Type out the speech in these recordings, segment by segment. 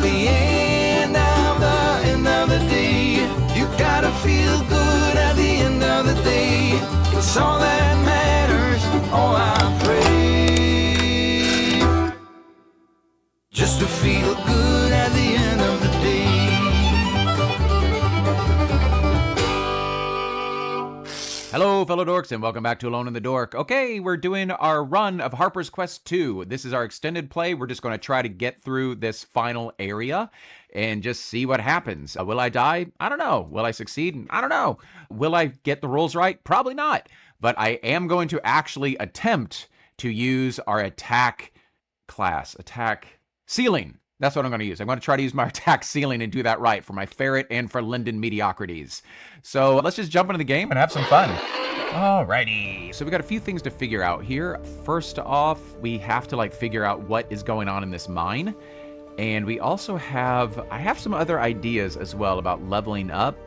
the end of the day. You gotta feel good at the end of the day. It's all that matters. Oh, I pray just to feel good at the end of the day. Hello, fellow dorks, and welcome back to Alone in the Dork. Okay, we're doing our run of Harper's Quest 2. This is our extended play. We're just going to try to get through this final area and just see what happens. Will I die? I don't know. Will I succeed? I don't know. Will I get the rules right? Probably not. But I am going to actually attempt to use our attack class. Attack ceiling. That's what I'm going to use. I'm going to try to use my attack ceiling and do that right for my ferret and for Linden mediocrities. So let's just jump into the game and have some fun. Alrighty. So we got a few things to figure out here. First off, we have to figure out what is going on in this mine. And we also I have some other ideas as well about leveling up.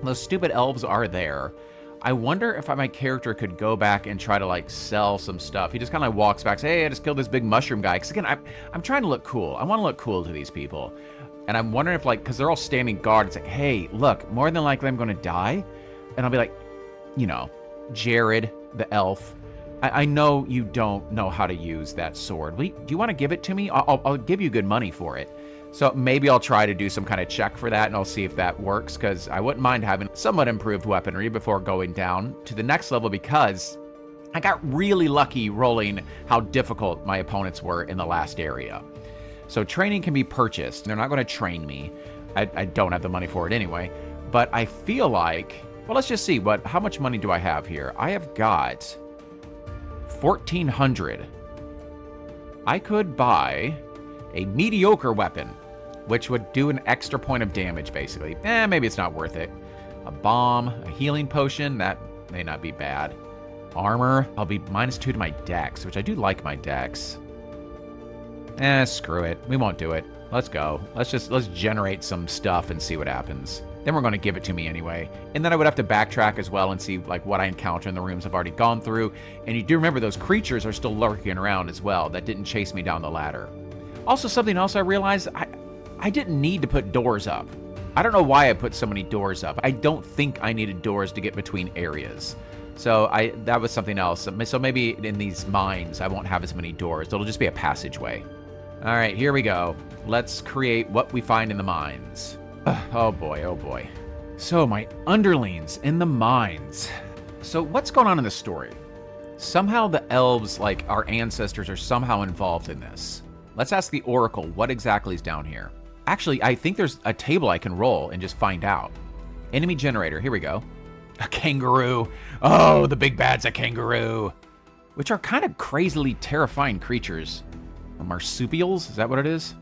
Those stupid elves are there. I wonder if my character could go back and try to sell some stuff. He just kind of walks back, say, hey, I just killed this big mushroom guy. Because again, I'm trying to look cool. I want to look cool to these people. And I'm wondering if because they're all standing guard, it's hey, look, more than likely I'm going to die. And I'll be like, Jared, the elf, I know you don't know how to use that sword. Do you want to give it to me? I'll give you good money for it. So maybe I'll try to do some kind of check for that, and I'll see if that works, because I wouldn't mind having somewhat improved weaponry before going down to the next level, because I got really lucky rolling how difficult my opponents were in the last area. So training can be purchased. They're not going to train me. I don't have the money for it anyway. But I feel like, well, let's just see. How much money do I have here? I have got 1,400. I could buy a mediocre weapon, which would do an extra point of damage, basically. Maybe it's not worth it. A bomb, a healing potion, that may not be bad. Armor, I'll be -2 to my dex, which I do like my dex. Screw it. We won't do it. Let's go. Let's generate some stuff and see what happens. Then we're going to give it to me anyway. And then I would have to backtrack as well and see what I encounter in the rooms I've already gone through. And you do remember those creatures are still lurking around as well. That didn't chase me down the ladder. Also, something else I realized, I didn't need to put doors up. I don't know why I put so many doors up. I don't think I needed doors to get between areas. So that was something else. So maybe in these mines, I won't have as many doors. It'll just be a passageway. All right, here we go. Let's create what we find in the mines. Oh boy, oh boy. So my underlings in the mines. So what's going on in the story? Somehow the elves, our ancestors, are somehow involved in this. Let's ask the Oracle what exactly is down here. Actually, I think there's a table I can roll and just find out. Enemy generator, here we go. A kangaroo. Oh, the big bad's a kangaroo. Which are kind of crazily terrifying creatures. Marsupials, is that what it is?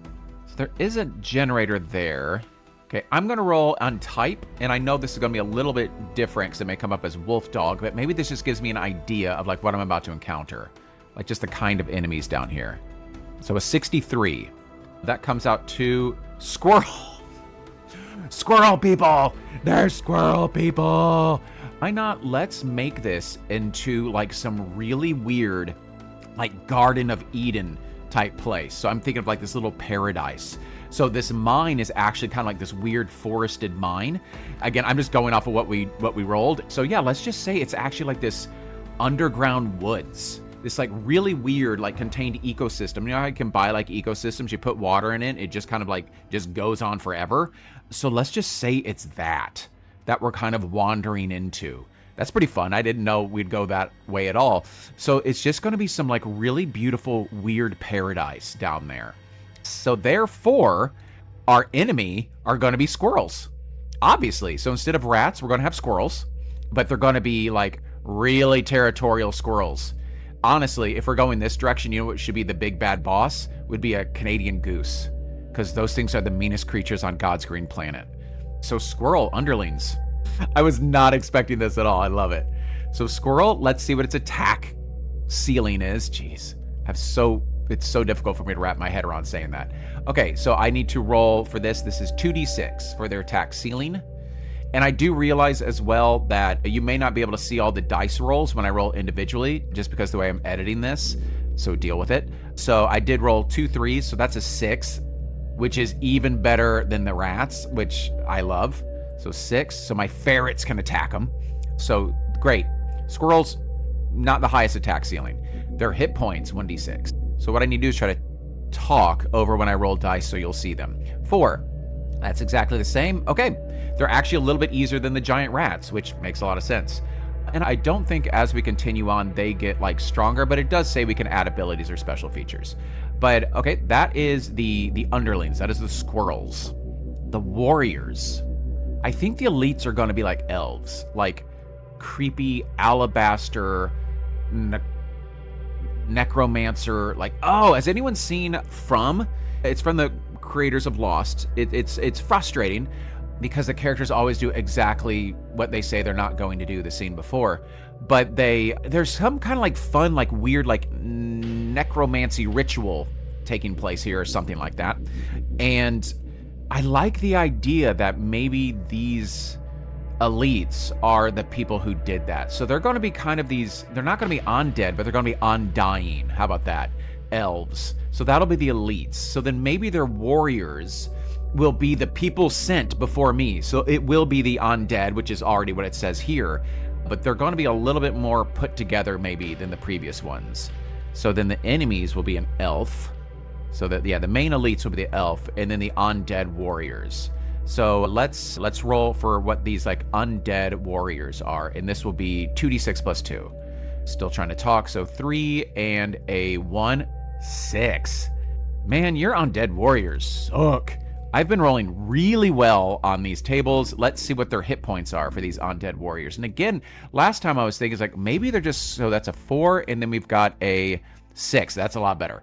So there is a generator there. Okay, I'm going to roll on type, and I know this is going to be a little bit different because it may come up as wolf dog, but maybe this just gives me an idea of what I'm about to encounter. Just the kind of enemies down here. So a 63. That comes out to squirrel. Squirrel people! They're squirrel people! Why not? Let's make this into some really weird, Garden of Eden type place. So I'm thinking of this little paradise. So this mine is actually kind of this weird forested mine. Again, I'm just going off of what we rolled. So yeah, let's just say it's actually this underground woods. This really weird contained ecosystem. You know how you can buy ecosystems, you put water in it, it just kind of just goes on forever. So let's just say it's that we're kind of wandering into. That's pretty fun. I didn't know we'd go that way at all. So it's just going to be some really beautiful, weird paradise down there. So therefore, our enemy are going to be squirrels, obviously. So instead of rats, we're going to have squirrels, but they're going to be really territorial squirrels. Honestly, if we're going this direction, you know what should be the big bad boss? Would be a Canadian goose, because those things are the meanest creatures on God's green planet. So squirrel underlings. I was not expecting this at all. I love it. So squirrel, let's see what its attack ceiling is. Jeez, it's so difficult for me to wrap my head around saying that. Okay, so I need to roll for this. This is 2d6 for their attack ceiling. And I do realize as well that you may not be able to see all the dice rolls when I roll individually, just because the way I'm editing this. So deal with it. So I did roll 2 3s, so that's a 6. which is even better than the rats, which I love. So 6. So my ferrets can attack them. So great. Squirrels, not the highest attack ceiling. Their hit points, 1d6. So what I need to do is try to talk over when I roll dice so you'll see them. 4. That's exactly the same. Okay. They're actually a little bit easier than the giant rats, which makes a lot of sense. And I don't think as we continue on, they get like stronger, but it does say we can add abilities or special features. But okay, that is the underlings. That is the squirrels. The warriors. I think the elites are going to be like elves, like creepy alabaster, necromancer. Like, oh, has anyone seen From? It's from the creators of Lost. It's frustrating because the characters always do exactly what they say they're not going to do the scene before. But there's some kind of like fun, like weird, like necromancy ritual taking place here or something like that. And I like the idea that maybe these elites are the people who did that. So they're going to be kind of these, they're not going to be undead, but they're going to be undying. How about that? Elves. So that'll be the elites. So then maybe their warriors will be the people sent before me. So it will be the undead, which is already what it says here. But they're going to be a little bit more put together maybe than the previous ones. So then the enemies will be an elf. So that, yeah, the main elites will be the elf, and then the undead warriors. So let's roll for what these like undead warriors are, and this will be 2d6 plus 2. Still trying to talk, so 3 and a 1, 6. Man, your undead warriors suck. I've been rolling really well on these tables. Let's see what their hit points are for these undead warriors. And again, last time I was thinking, like, maybe they're just, so that's a 4, and then we've got a 6. That's a lot better.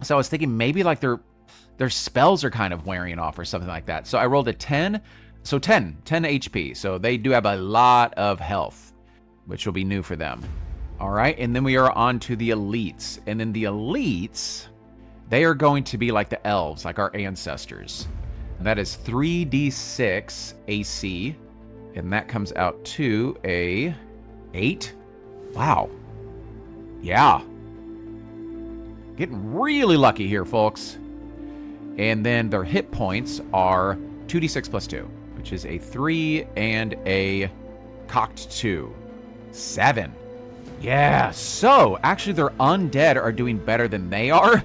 So I was thinking maybe like their spells are kind of wearing off or something like that. So I rolled a 10. So 10 HP. So they do have a lot of health, which will be new for them. All right. And then we are on to the elites. And then the elites, they are going to be like the elves, like our ancestors. And that is 3d6 AC. And that comes out to a 8. Wow. Yeah. Getting really lucky here, folks. And then their hit points are 2d6 plus 2, which is a 3 and a cocked 2. 7. Yeah, so actually their undead are doing better than they are.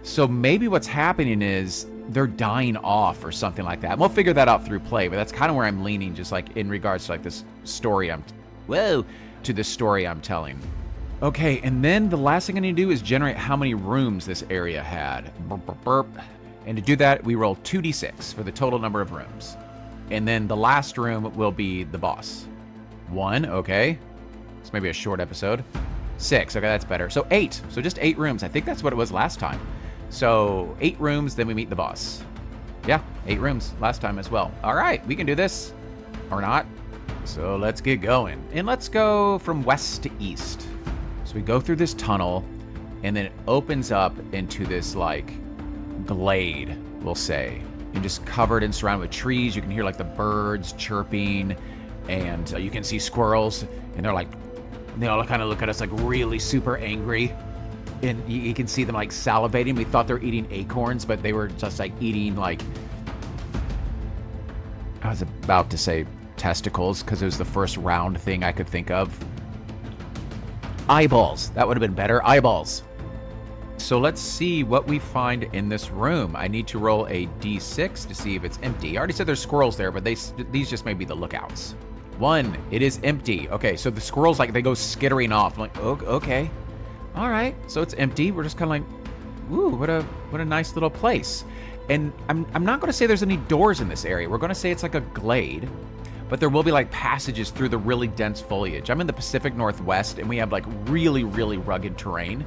So maybe what's happening is they're dying off or something like that. And we'll figure that out through play, but that's kind of where I'm leaning, just like in regards to like this story to this story I'm telling. Okay, and then the last thing I need to do is generate how many rooms this area had. Burp, burp, burp. And to do that, we roll 2d6 for the total number of rooms. And then the last room will be the boss. 1, okay. It's maybe a short episode. 6, okay, that's better. So 8, so just 8 rooms. I think that's what it was last time. So 8 rooms, then we meet the boss. Yeah, 8 rooms last time as well. All right, we can do this. Or not. So let's get going. And let's go from west to east. So we go through this tunnel, and then it opens up into this, like, glade, we'll say. And just covered and surrounded with trees. You can hear, like, the birds chirping, and you can see squirrels, and they're, like, they all kind of look at us, like, really super angry. And you can see them, like, salivating. We thought they were eating acorns, but they were just, like, eating, like... I was about to say testicles, because it was the first round thing I could think of. Eyeballs. That would have been better. Eyeballs. So let's see what we find in this room. I need to roll a d6 to see if it's empty. I already said there's squirrels there, but these just may be the lookouts. 1, it is empty. Okay, so the squirrels, like, they go skittering off. I'm like, okay. All right, so it's empty. We're just kind of like, ooh, what a nice little place. And I'm not going to say there's any doors in this area. We're going to say it's like a glade. But there will be like passages through the really dense foliage. I'm in the Pacific Northwest, and we have like really, really rugged terrain.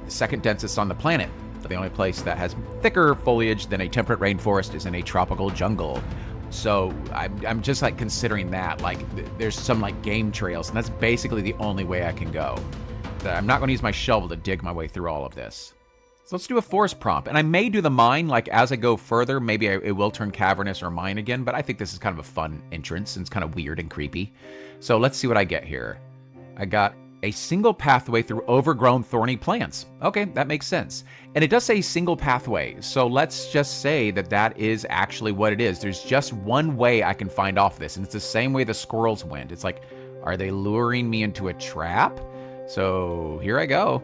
The second densest on the planet. The only place that has thicker foliage than a temperate rainforest is in a tropical jungle. So I'm just like considering that, like there's some like game trails, and that's basically the only way I can go. I'm not going to use my shovel to dig my way through all of this. So let's do a forest prompt. And I may do the mine, like as I go further, maybe it will turn cavernous or mine again, but I think this is kind of a fun entrance, and it's kind of weird and creepy. So let's see what I get here. I got A single pathway through overgrown thorny plants. Okay, that makes sense. And it does say single pathway, so let's just say that that is actually what it is. There's just one way I can find off this, and it's the same way the squirrels went. It's like, are they luring me into a trap? So here I go.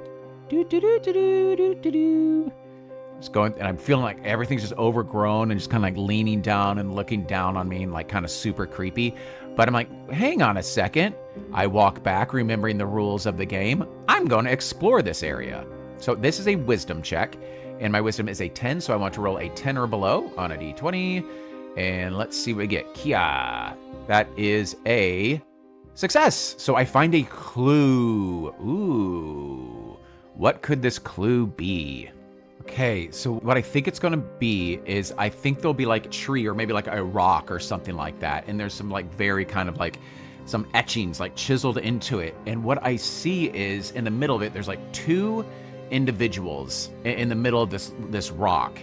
Just going, and I'm feeling like everything's just overgrown and just kind of like leaning down and looking down on me and like kind of super creepy. But I'm like, hang on a second. I walk back, remembering the rules of the game. I'm going to explore this area. So this is a wisdom check, and my wisdom is a 10, so I want to roll a 10 or below on a d20. And let's see what we get. Kia. That is a success. So I find a clue. Ooh. What could this clue be? Okay, so what I think it's going to be is I think there'll be like a tree or maybe like a rock or something like that. And there's some like very kind of like some etchings like chiseled into it. And what I see is in the middle of it, there's like two individuals in the middle of this rock.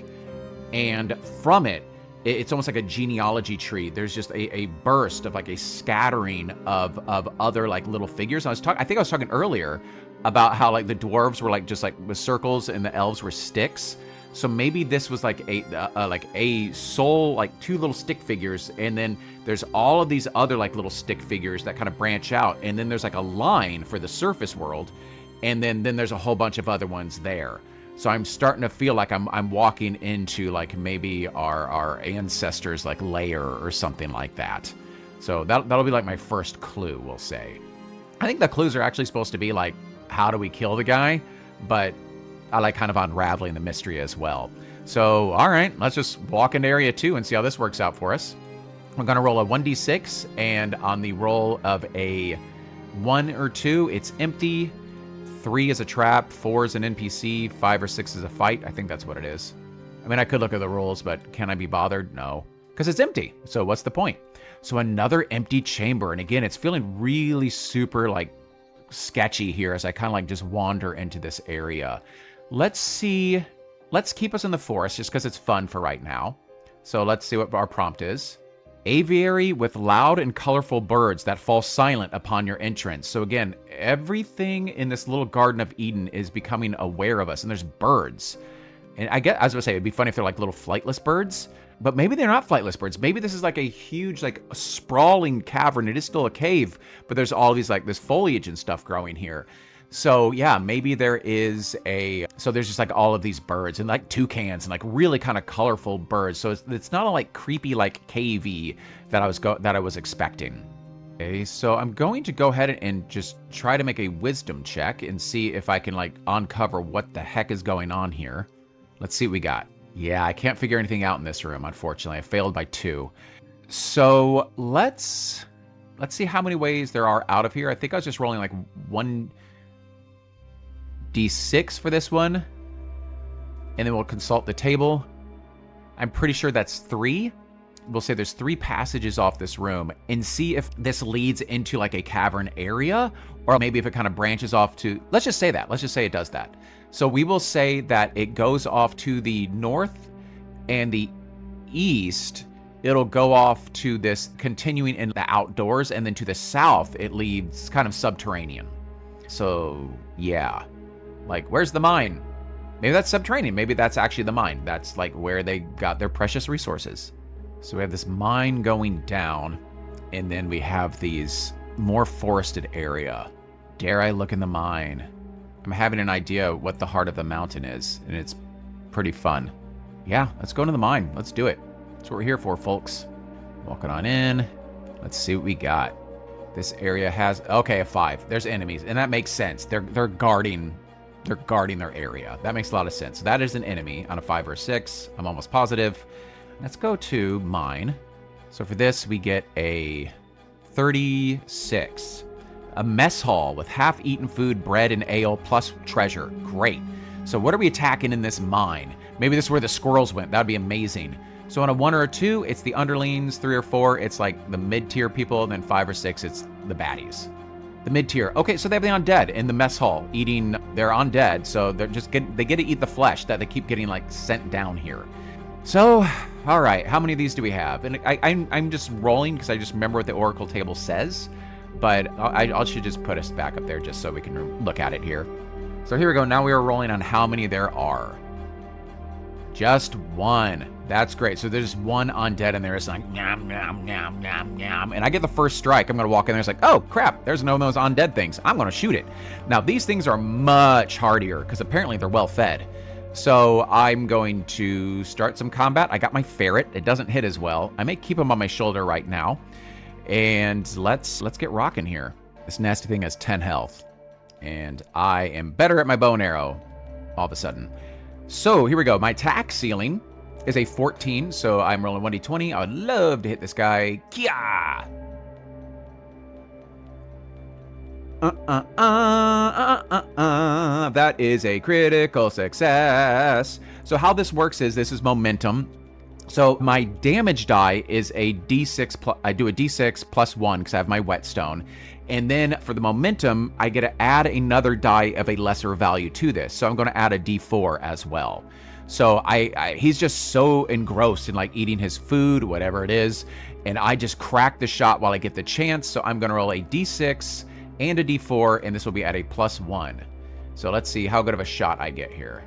And from it, it's almost like a genealogy tree. There's just a burst of like a scattering of other like little figures. I think I was talking earlier about how like the dwarves were like just like with circles and the elves were sticks. So maybe this was like a soul, like two little stick figures, and then there's all of these other like little stick figures that kind of branch out, and then there's like a line for the surface world, and then there's a whole bunch of other ones there. So I'm starting to feel like I'm walking into like maybe our ancestors' like lair or something like that. So that'll be like my first clue, we'll say. I think the clues are actually supposed to be like, how do we kill the guy? But I like kind of unraveling the mystery as well. So, all right, let's just walk into area 2 and see how this works out for us. We're going to roll a 1d6, and on the roll of a 1 or 2, it's empty. 3 is a trap, 4 is an NPC, 5 or 6 is a fight. I think that's what it is. I mean, I could look at the rules, but can I be bothered? No, because it's empty. So what's the point? So another empty chamber. And again, it's feeling really super like sketchy here as I kind of like just wander into this area. Let's see. Let's keep us in the forest just because it's fun for right now. So let's see what our prompt is. Aviary with loud and colorful birds that fall silent upon your entrance. So again, everything in this little Garden of Eden is becoming aware of us, and there's birds. And I was going to say, it'd be funny if they're like little flightless birds, but maybe they're not flightless birds. Maybe this is like a huge, like a sprawling cavern. It is still a cave, but there's all these like this foliage and stuff growing here. So yeah, maybe there is so there's just like all of these birds and like toucans and like really kind of colorful birds. So it's not a like creepy, like cavey that I was expecting. Okay, so I'm going to go ahead and just try to make a wisdom check and see if I can like uncover what the heck is going on here. Let's see what we got. Yeah, I can't figure anything out in this room, unfortunately. I failed by 2. So let's see how many ways there are out of here. I think I was just rolling like 1d6 for this one. And then we'll consult the table. I'm pretty sure that's 3. We'll say there's 3 passages off this room and see if this leads into like a cavern area, or maybe if it kind of branches off to, let's just say it does that. So we will say that it goes off to the north and the east. It'll go off to this continuing in the outdoors, and then to the south, it leads kind of subterranean. So yeah, like where's the mine? Maybe that's subterranean. Maybe that's actually the mine. That's like where they got their precious resources. So we have this mine going down, and then we have these more forested area. Dare I look in the mine? I'm having an idea what the heart of the mountain is, and it's pretty fun. Yeah, let's go into the mine. Let's do it. That's what we're here for, folks. Walking on in. Let's see what we got. This area has, okay, a 5. There's enemies, and that makes sense. They're guarding their area. That makes a lot of sense. So that is an enemy on a 5 or 6. I'm almost positive. Let's go to mine. So for this, we get a 36. A mess hall with half-eaten food, bread, and ale, plus treasure. Great. So what are we attacking in this mine? Maybe this is where the squirrels went. That would be amazing. So on a 1 or a 2, it's the underlings. 3 or 4, it's like the mid-tier people. And then 5 or 6, it's the baddies. The mid-tier. Okay, so they have the undead in the mess hall eating. They're undead, so they get to eat the flesh that they keep getting like sent down here. So, all right, how many of these do we have? And I'm just rolling because I just remember what the Oracle table says. But I should just put us back up there just so we can look at it here. So here we go. Now we are rolling on how many there are. Just one. That's great. So there's one undead in there. It's like, nyam, nyam, nyam, nyam, nyam. And I get the first strike. I'm going to walk in there. It's like, oh, crap. There's no those undead things. I'm going to shoot it. Now, these things are much hardier because apparently they're well fed. So I'm going to start some combat. I got my ferret. It doesn't hit as well. I may keep him on my shoulder right now. And let's get rocking here. This nasty thing has 10 health. And I am better at my bow and arrow all of a sudden. So here we go. My attack ceiling is a 14, so I'm rolling 1d20. I would love to hit this guy. Kia! That is a critical success. So how this works is this is momentum. So my damage die is a d6. I do a d6 plus 1 because I have my whetstone. And then for the momentum, I get to add another die of a lesser value to this. So I'm going to add a d4 as well. So he's just so engrossed in like eating his food, whatever it is. And I just crack the shot while I get the chance. So I'm going to roll a d6 and a d4, and this will be at a +1. So let's see how good of a shot I get here.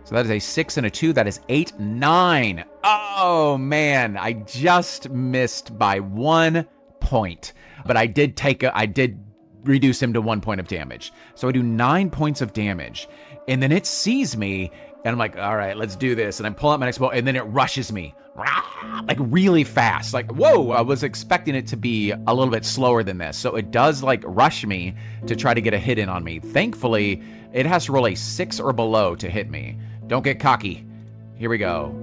So that is a 6 and a 2. That is 8, 9. Oh, man. I just missed by 1 point. But I did reduce him to 1 point of damage. So I do 9 points of damage. And then it sees me, and I'm like, all right, let's do this. And I pull out my next bow, and then it rushes me. Like really fast. Like, whoa, I was expecting it to be a little bit slower than this. So it does like rush me to try to get a hit in on me. Thankfully, it has to roll a 6 or below to hit me. Don't get cocky. Here we go.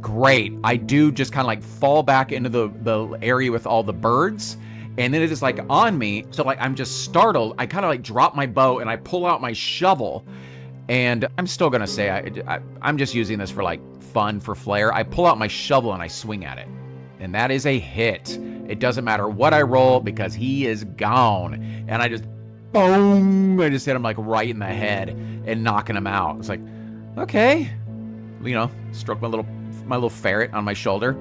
Great. I do just kind of like fall back into the area with all the birds. And then it is like on me. So like I'm just startled. I kind of like drop my bow and I pull out my shovel. And I'm still going to say I'm just using this for like fun, for flair. I pull out my shovel and I swing at it. And that is a hit. It doesn't matter what I roll because he is gone. And I just, boom, I just hit him like right in the head and knocking him out. It's like, okay. You know, stroke my little ferret on my shoulder.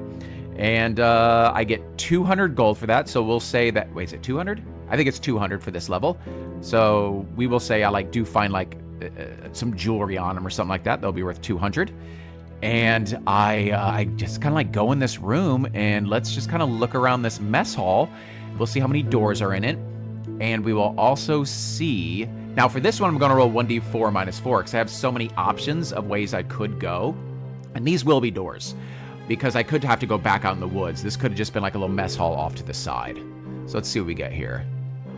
And I get 200 gold for that. So we'll say that, wait, is it 200? I think it's 200 for this level. So we will say I do find like some jewelry on him or something like that. That'll be worth 200. And I just kind of like go in this room and let's just kind of look around this mess hall. We'll see how many doors are in it. And we will also see, now for this one, I'm going to roll 1d4 minus 4 because I have so many options of ways I could go. And these will be doors because I could have to go back out in the woods. This could have just been like a little mess hall off to the side. So let's see what we get here.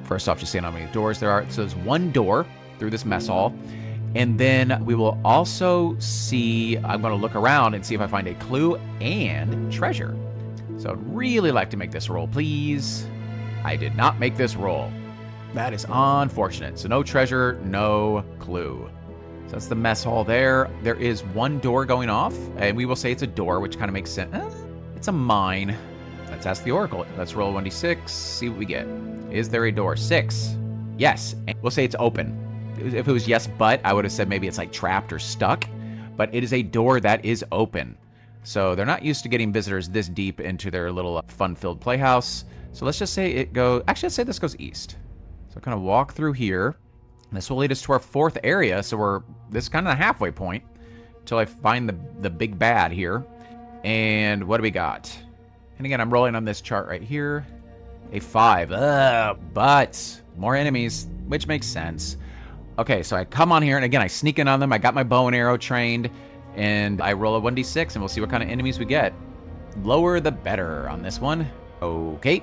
First off, just seeing how many doors there are. So there's one door through this mess hall. And then we will also see, I'm going to look around and see if I find a clue and treasure. So I'd really like to make this roll, please. I did not make this roll. That is unfortunate. So no treasure, no clue. So that's the mess hall there. There is one door going off, and we will say it's a door, which kind of makes sense. It's a mine. Let's ask the oracle. Let's roll 1d6, see what we get. Is there a door? 6. Yes. And we'll say it's open. If it was yes, but, I would have said maybe it's like trapped or stuck. But it is a door that is open. So they're not used to getting visitors this deep into their little fun-filled playhouse. So let's just say it goes... Actually, let's say this goes east. So kind of walk through here. This will lead us to our 4th area. So this is kind of the halfway point until I find the big bad here. And what do we got? And again, I'm rolling on this chart right here. A 5. But more enemies, which makes sense. Okay, so I come on here, and again, I sneak in on them. I got my bow and arrow trained, and I roll a 1d6, and we'll see what kind of enemies we get. Lower the better on this one. Okay,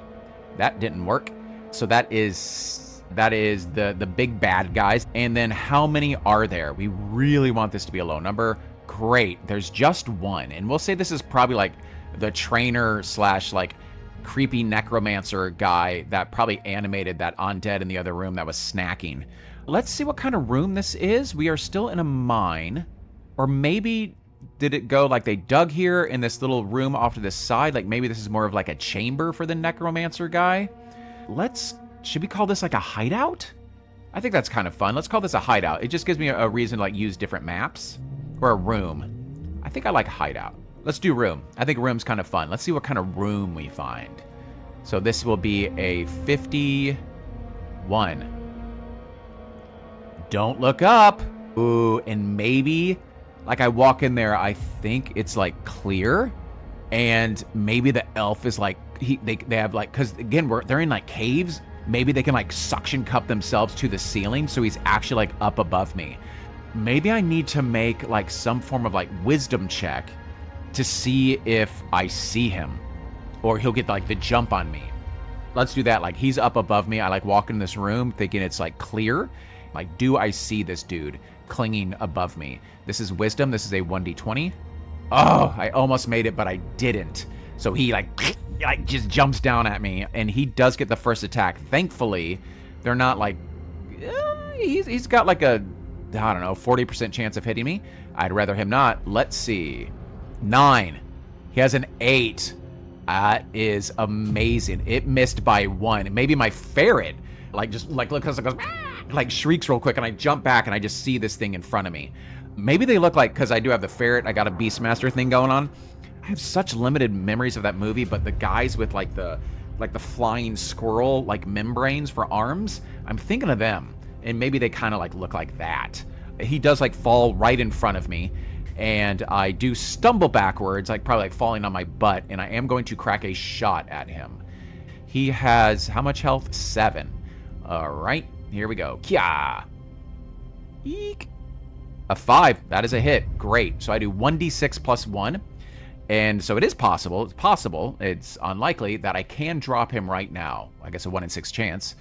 that didn't work. So that is the big bad guys. And then how many are there? We really want this to be a low number. Great, there's just one. And we'll say this is probably like the trainer / like creepy necromancer guy that probably animated that undead in the other room that was snacking. Let's see what kind of room this is. We are still in a mine. Or maybe did it go like they dug here in this little room off to the side? Like maybe this is more of like a chamber for the necromancer guy. Should we call this like a hideout? I think that's kind of fun. Let's call this a hideout. It just gives me a reason to like use different maps. Or a room. I think I like hideout. Let's do room. I think room's kind of fun. Let's see what kind of room we find. So this will be a 50 1. Don't look up. Ooh, and maybe, like, I walk in there, I think it's, like, clear. And maybe the elf is, like, they have, like, because, again, they're in, like, caves. Maybe they can, like, suction cup themselves to the ceiling, so he's actually, like, up above me. Maybe I need to make, like, some form of, like, wisdom check to see if I see him. Or he'll get, like, the jump on me. Let's do that. Like, he's up above me. I, like, walk in this room thinking it's, like, clear. Like, do I see this dude clinging above me? This is wisdom. This is a 1d20. Oh, I almost made it, but I didn't. So he, like just jumps down at me, and he does get the first attack. Thankfully, they're not, like... he's got, like, a, I don't know, 40% chance of hitting me. I'd rather him not. Let's see. 9. He has an 8. That is amazing. It missed by 1. Maybe my ferret, like, just, like, look, goes, like, shrieks real quick, and I jump back, and I just see this thing in front of me. Maybe they look like, because I do have the ferret, I got a Beastmaster thing going on. I have such limited memories of that movie, but the guys with, like the flying squirrel, like, membranes for arms, I'm thinking of them. And maybe they kind of, like, look like that. He does, like, fall right in front of me, and I do stumble backwards, like, probably, like, falling on my butt, and I am going to crack a shot at him. He has, how much health? 7. All right, here we go. Kya! Eek! A 5. That is a hit. Great. So I do 1d6 plus 1. And so it is possible. It's possible. It's unlikely that I can drop him right now. I guess a 1 in 6 chance.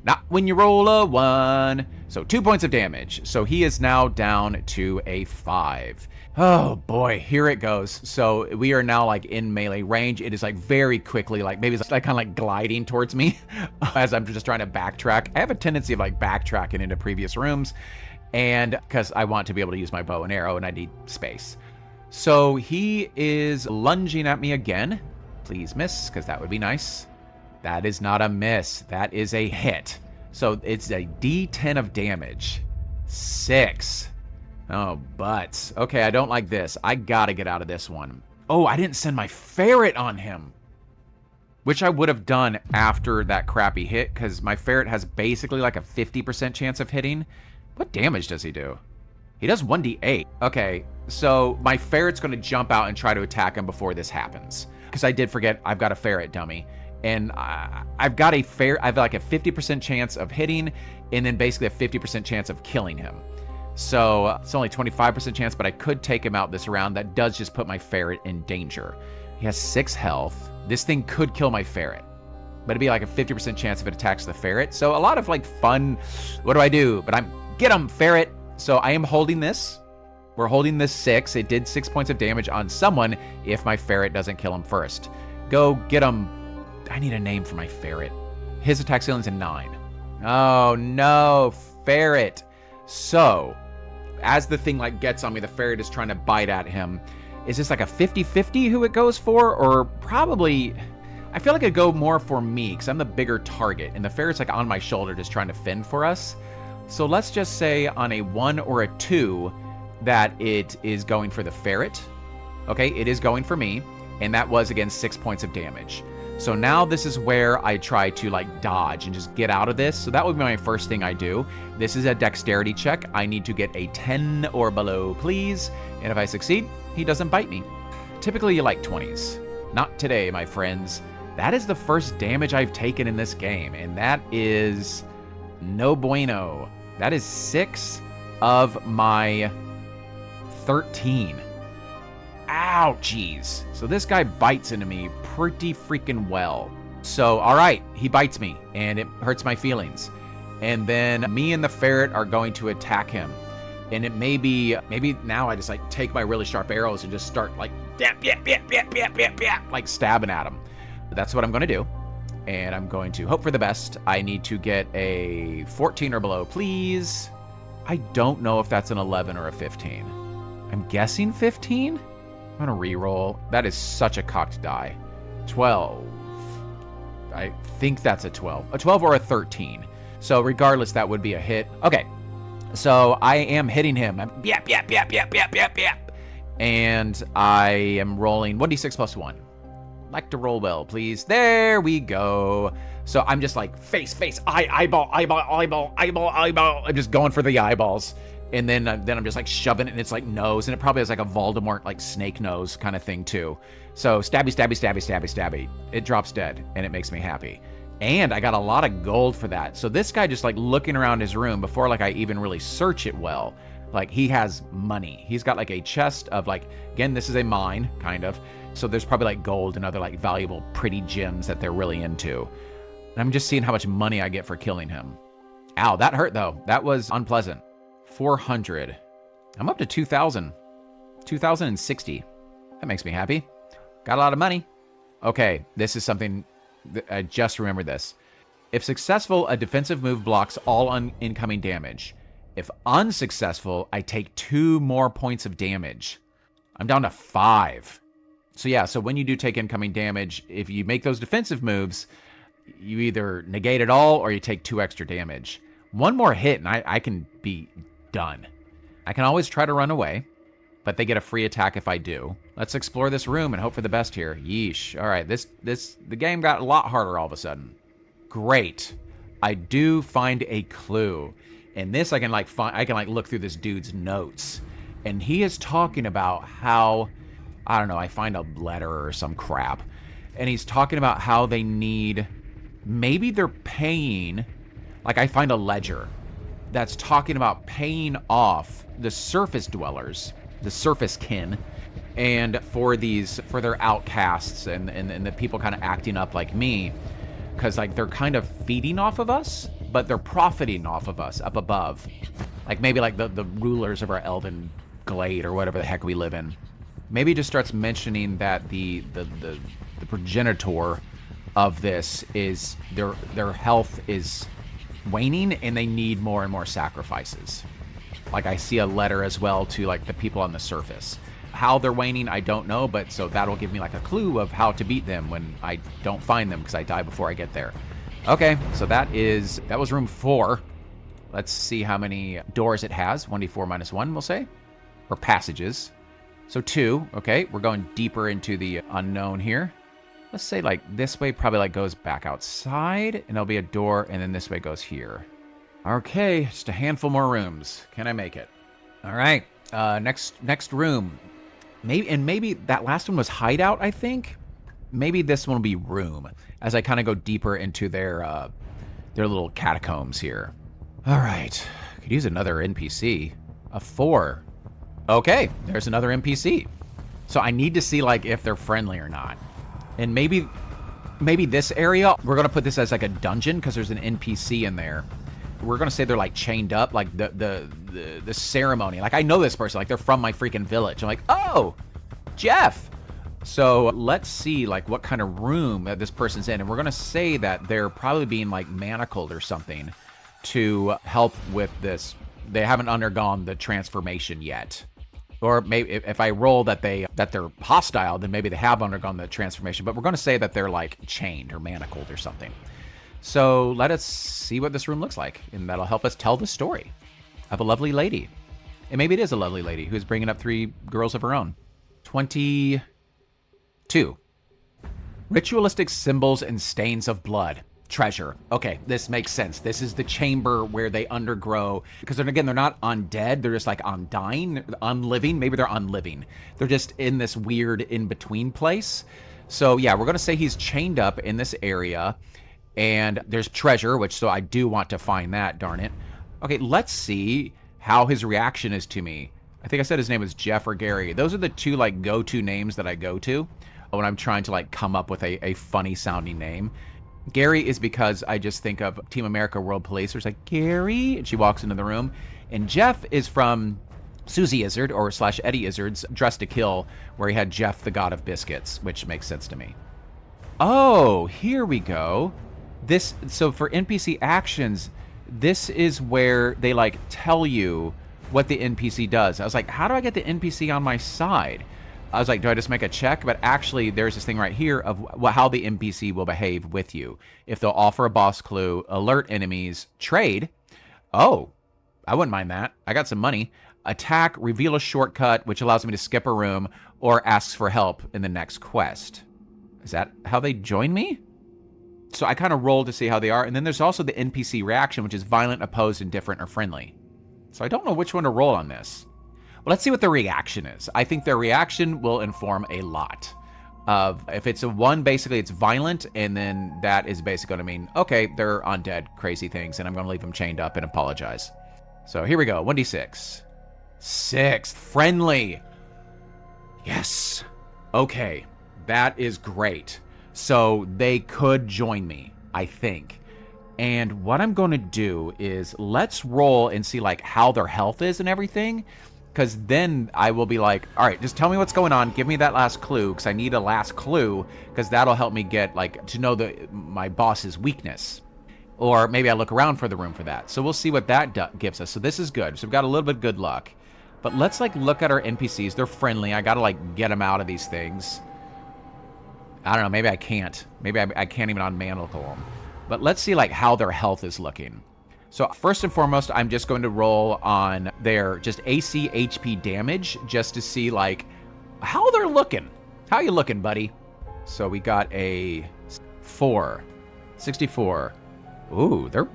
Not when you roll a 1. So 2 points of damage. So he is now down to a 5. Oh boy, here it goes. So we are now, like, in melee range. It is, like, very quickly, like, maybe it's like kind of like gliding towards me as I'm just trying to backtrack. I have a tendency of, like, backtracking into previous rooms, and because I want to be able to use my bow and arrow and I need space. So he is lunging at me again. Please miss, because that would be nice. That is not a miss. That is a hit. So it's a D10 of damage. 6. Oh, butts. Okay, I don't like this. I gotta get out of this one. Oh, I didn't send my ferret on him, which I would have done after that crappy hit, because my ferret has basically like a 50% chance of hitting. What damage does he do? He does 1d8. Okay, so my ferret's going to jump out and try to attack him before this happens. Because I did forget I've got a ferret dummy. And I've got a ferret. I have like a 50% chance of hitting, and then basically a 50% chance of killing him. So it's only 25% chance, but I could take him out this round. That does just put my ferret in danger. He has 6 health. This thing could kill my ferret, but it'd be like a 50% chance if it attacks the ferret. So a lot of, like, fun, what do I do? But get him, ferret. So I am holding this. We're holding this 6. It did 6 points of damage on someone if my ferret doesn't kill him first. Go get him. I need a name for my ferret. His attack ceiling's a 9. Oh no, ferret. So as the thing, like, gets on me, the ferret is trying to bite at him. Is this like a 50-50 who it goes for? Or probably, I feel like it'd go more for me because I'm the bigger target, and the ferret's like on my shoulder just trying to fend for us. So let's just say on a 1 or a 2 that it is going for the ferret. Okay, it is going for me, and that was, again, 6 points of damage. So now this is where I try to, like, dodge and just get out of this. So that would be my first thing I do. This is a dexterity check. I need to get a 10 or below, please. And if I succeed, he doesn't bite me. Typically you like 20s. Not today, my friends. That is the first damage I've taken in this game, and that is no bueno. That is 6 of my 13. Ouchies. So this guy bites into me pretty freaking well. So, all right, he bites me, and it hurts my feelings. And then me and the ferret are going to attack him. And it maybe now I just, like, take my really sharp arrows and just start, like, like stabbing at him. That's what I'm going to do. And I'm going to hope for the best. I need to get a 14 or below, please. I don't know if that's an 11 or a 15. I'm guessing 15? I'm gonna re-roll. That is such a cocked die. 12. I think that's a 12. A 12 or a 13. So regardless, that would be a hit. Okay. So I am hitting him. And I am rolling 1d6 plus 1. Like to roll well, please. There we go. So I'm just like face, eyeball. I'm just going for the eyeballs. And then I'm just like shoving it in its like nose. And it probably has like a Voldemort like snake nose kind of thing too. So stabby. It drops dead and it makes me happy. And I got a lot of gold for that. So this guy just like looking around his room before like I even really search it well. Like he has money. He's got like a chest of like, again, this is a mine kind of. So there's probably like gold and other like valuable pretty gems that they're really into. And I'm just seeing how much money I get for killing him. Ow, that hurt though. That was unpleasant. 400. I'm up to 2,000. 2,060. That makes me happy. Got a lot of money. Okay, this is something, I just remembered this. If successful, a defensive move blocks all incoming damage. If unsuccessful, I take 2 more points of damage. I'm down to 5. So yeah, so when you do take incoming damage, if you make those defensive moves, you either negate it all or you take 2 extra damage. 1 more hit and I can be done. I can always try to run away, but they get a free attack if I do. Let's explore this room and hope for the best here. Yeesh. All right, the game got a lot harder all of a sudden. Great. I do find a clue. In this, I can look through this dude's notes, and he is talking about how, I don't know, I find a letter or some crap, and he's talking about how they need, maybe they're paying, like I find a ledger that's talking about paying off the surface dwellers, the surface kin, and for their outcasts and the people kind of acting up like me, because like they're kind of feeding off of us, but they're profiting off of us up above. Like maybe like the rulers of our elven glade or whatever the heck we live in. Maybe it just starts mentioning that the progenitor of this is their health is waning and they need more and more sacrifices. Like I see a letter as well to like the people on the surface. How they're waning, I don't know, but so that'll give me like a clue of how to beat them when I don't find them because I die before I get there. Okay, so that was room 4. Let's see how many doors it has. 1d4 minus 1, we'll say. Or passages. So 2. Okay, we're going deeper into the unknown here. Let's say like this way probably like goes back outside, and there'll be a door, and then this way goes here. Okay, just a handful more rooms. Can I make it? All right, next room. Maybe that last one was hideout, I think. Maybe this one will be room, as I kind of go deeper into their little catacombs here. All right, could use another NPC. A 4. Okay, there's another NPC. So I need to see like if they're friendly or not. And maybe this area, we're gonna put this as like a dungeon because there's an NPC in there. We're gonna say they're like chained up, like the ceremony. Like I know this person, like they're from my freaking village. I'm like, oh, Jeff. So let's see like what kind of room that this person's in. And we're gonna say that they're probably being like manacled or something to help with this. They haven't undergone the transformation yet. Or maybe if I roll that they're hostile, then maybe they have undergone the transformation. But we're going to say that they're like chained or manacled or something. So let us see what this room looks like, and that'll help us tell the story of a lovely lady. And maybe it is a lovely lady who's bringing up 3 girls of her own. 22. Ritualistic symbols and stains of blood. Treasure. Okay, this makes sense. This is the chamber where they undergo, because then again, they're not undead. They're just like undying, unliving. Maybe they're unliving. They're just in this weird in-between place. So yeah, we're going to say he's chained up in this area, and there's treasure, so I do want to find that, darn it. Okay, let's see how his reaction is to me. I think I said his name was Jeff or Gary. Those are the 2 like go-to names that I go to when I'm trying to like come up with a funny sounding name. Gary is because I just think of Team America World Police. There's like, Gary, and she walks into the room. And Jeff is from Susie Izzard, or / Eddie Izzard's Dressed to Kill, where he had Jeff, the God of Biscuits, which makes sense to me. Oh, here we go. So for NPC actions, this is where they like tell you what the NPC does. I was like, how do I get the NPC on my side? I was like, do I just make a check? But actually, there's this thing right here of how the NPC will behave with you. If they'll offer a boss clue, alert enemies, trade. Oh, I wouldn't mind that. I got some money. Attack, reveal a shortcut, which allows me to skip a room, or asks for help in the next quest. Is that how they join me? So I kind of roll to see how they are. And then there's also the NPC reaction, which is violent, opposed, indifferent, or friendly. So I don't know which one to roll on this. Well, let's see what the reaction is. I think their reaction will inform a lot. If it's a 1, basically it's violent, and then that is basically going to mean, okay, they're undead, crazy things, and I'm going to leave them chained up and apologize. So here we go, 1d6. 6, friendly. Yes. Okay, that is great. So they could join me, I think. And what I'm going to do is let's roll and see like how their health is and everything. Because then I will be like, all right, just tell me what's going on. Give me that last clue, because I need a last clue, because that'll help me get like to know my boss's weakness. Or maybe I look around for the room for that. So we'll see what that gives us. So this is good. So we've got a little bit of good luck. But let's like look at our NPCs. They're friendly. I got to like get them out of these things. I don't know. Maybe I can't. Maybe I can't even unmanacle them. But let's see like how their health is looking. So first and foremost, I'm just going to roll on their just AC HP damage just to see like how they're looking. How you looking, buddy? So we got a 4, 64. Ooh, they're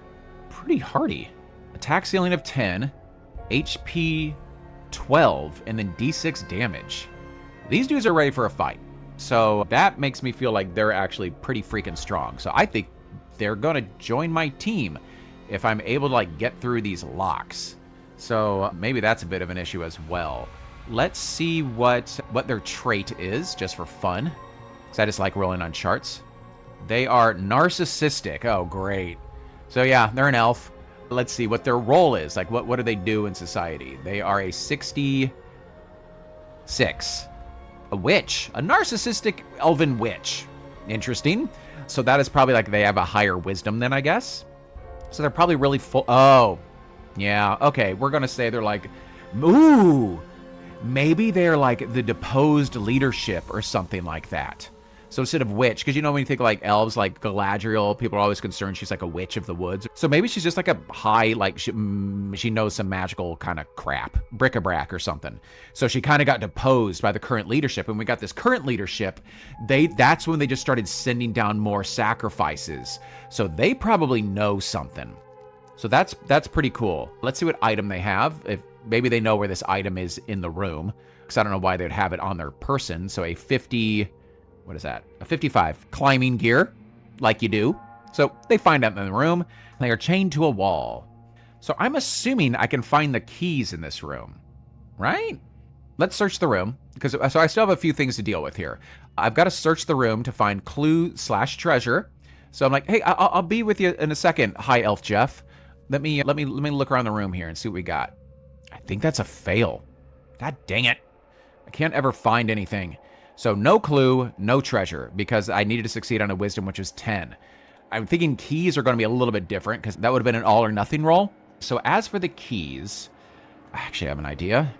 pretty hardy. Attack ceiling of 10, HP 12, and then D6 damage. These dudes are ready for a fight. So that makes me feel like they're actually pretty freaking strong. So I think they're going to join my team if I'm able to like get through these locks. So maybe that's a bit of an issue as well. Let's see what their trait is, just for fun, because I just like rolling on charts. They are narcissistic. Oh, great. So yeah, they're an elf. Let's see what their role is. Like, what do they do in society? They are a 66. A witch. A narcissistic elven witch. Interesting. So that is probably like they have a higher wisdom than, I guess. So they're probably really full. Oh, yeah. Okay, we're going to say they're like, ooh, maybe they're like the deposed leadership or something like that. So instead of witch, because you know when you think like elves, like Galadriel, people are always concerned she's like a witch of the woods. So maybe she's just like a high, like she knows some magical kind of crap, bric-a-brac or something. So she kind of got deposed by the current leadership. And we got this current leadership, that's when they just started sending down more sacrifices. So they probably know something. So that's pretty cool. Let's see what item they have. If maybe they know where this item is in the room, because I don't know why they'd have it on their person. So a 50... What is that? A 55. Climbing gear, like you do. So they find out in the room. They are chained to a wall. So I'm assuming I can find the keys in this room, right? Let's search the room, so I still have a few things to deal with here. I've got to search the room to find clue/treasure. So I'm like, hey, I'll be with you in a second. Hi, Elf Jeff. Let me look around the room here and see what we got. I think that's a fail. God dang it. I can't ever find anything. So no clue, no treasure, because I needed to succeed on a wisdom, which is 10. I'm thinking keys are going to be a little bit different, because that would have been an all or nothing roll. So as for the keys, I actually have an idea.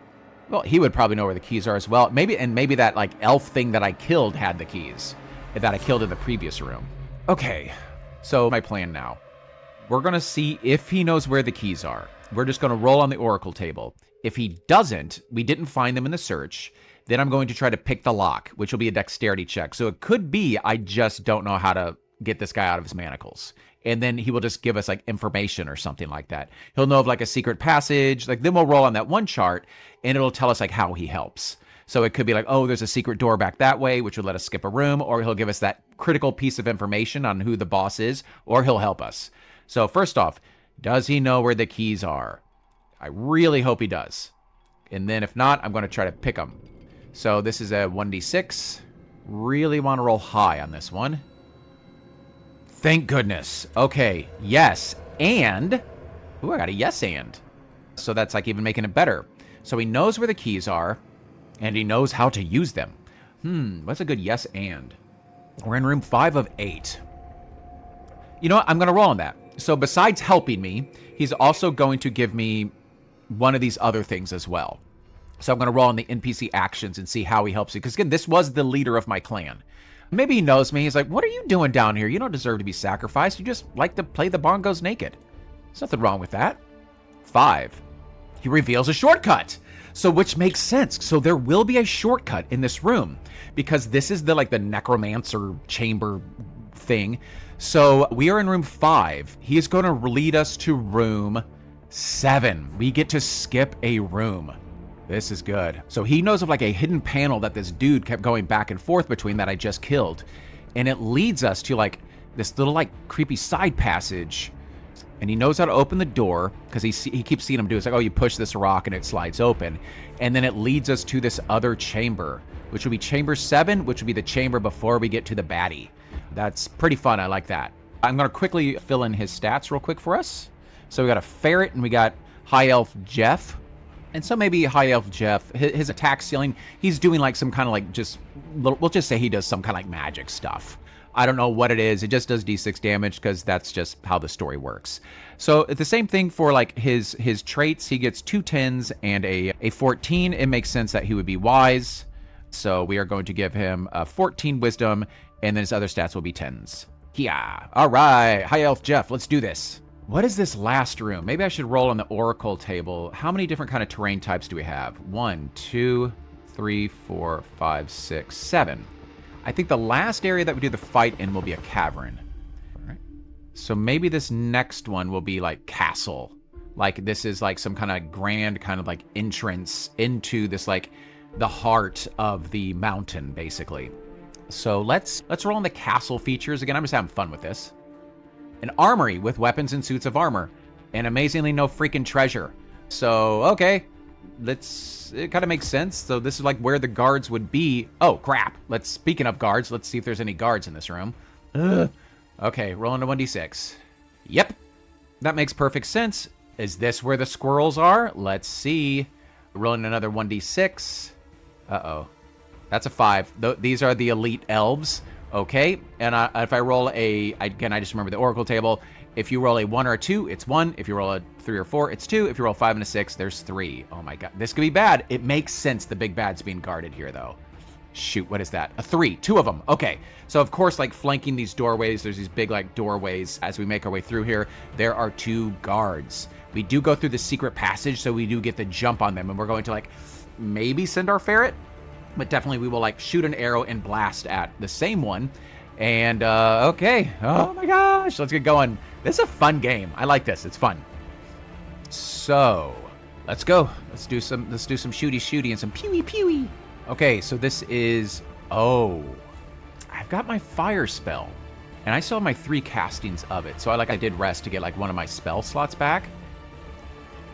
Well, he would probably know where the keys are as well. Maybe that like elf thing that I killed had the keys, that I killed in the previous room. Okay, so my plan now. We're going to see if he knows where the keys are. We're just going to roll on the oracle table. If he doesn't, we didn't find them in the search, then I'm going to try to pick the lock, which will be a dexterity check. So it could be I just don't know how to get this guy out of his manacles. And then he will just give us like information or something like that. He'll know of like a secret passage. Like then we'll roll on that one chart and it'll tell us like how he helps. So it could be like, oh, there's a secret door back that way, which would let us skip a room, or he'll give us that critical piece of information on who the boss is, or he'll help us. So first off, does he know where the keys are? I really hope he does. And then if not, I'm going to try to pick them. So this is a 1d6. Really want to roll high on this one. Thank goodness. Okay, yes, and... Ooh, I got a yes and. So that's like even making it better. So he knows where the keys are, and he knows how to use them. What's a good yes and? We're in room 5 of 8. You know what? I'm going to roll on that. So besides helping me, he's also going to give me one of these other things as well. So I'm going to roll on the NPC actions and see how he helps you. Because again, this was the leader of my clan. Maybe he knows me. He's like, what are you doing down here? You don't deserve to be sacrificed. You just like to play the bongos naked. There's nothing wrong with that. 5. He reveals a shortcut. So which makes sense. So there will be a shortcut in this room because this is the necromancer chamber thing. So we are in room 5. He is going to lead us to room 7. We get to skip a room. This is good. So he knows of like a hidden panel that this dude kept going back and forth between that I just killed. And it leads us to like this little like creepy side passage. And he knows how to open the door because he keeps seeing him do it. It's like, oh, you push this rock and it slides open. And then it leads us to this other chamber, which would be chamber 7, which would be the chamber before we get to the baddie. That's pretty fun. I like that. I'm going to quickly fill in his stats real quick for us. So we got a ferret and we got high elf Jeff. And so maybe high elf Jeff, his attack ceiling, he's doing like some kind of like we'll just say he does some kind of like magic stuff. I don't know what it is. It just does d6 damage because that's just how the story works. So the same thing for like his traits. He gets 2 10s and a 14. It makes sense that he would be wise. So we are going to give him a 14 wisdom, and then his other stats will be 10s. Yeah. All right. High elf Jeff, let's do this. What is this last room? Maybe I should roll on the oracle table. How many different kind of terrain types do we have? 1, 2, 3, 4, 5, 6, 7. I think the last area that we do the fight in will be a cavern. All right. So maybe this next one will be like castle. Like this is like some kind of grand kind of like entrance into this like the heart of the mountain basically. So let's roll on the castle features. Again, I'm just having fun with this. An armory with weapons and suits of armor. And amazingly no freaking treasure. So, okay. It kind of makes sense. So this is like where the guards would be. Oh, crap. Speaking of guards, let's see if there's any guards in this room. Okay, rolling a 1d6. Yep. That makes perfect sense. Is this where the squirrels are? Let's see. Rolling another 1d6. Uh-oh. That's a 5. These are the elite elves. Okay. And if I roll again, I just remember the oracle table. If you roll a 1 or a 2, it's 1. If you roll a 3 or 4, it's 2. If you roll a 5 and a 6, there's 3. Oh my god. This could be bad. It makes sense the big bad's being guarded here, though. Shoot, what is that? A 3. 2 of them. Okay. So, of course, like flanking these doorways, there's these big, like, doorways. As we make our way through here, there are 2 guards. We do go through the secret passage, so we do get the jump on them. And we're going to, like, maybe send our ferret. But definitely we will, like, shoot an arrow and blast at the same one. And, okay. Oh my gosh. Let's get going. This is a fun game. I like this. It's fun. So, let's go. Let's do some shooty and some pewy. Okay, so this is... Oh. I've got my fire spell. And I still have my 3 castings of it. So I did rest to get, like, one of my spell slots back.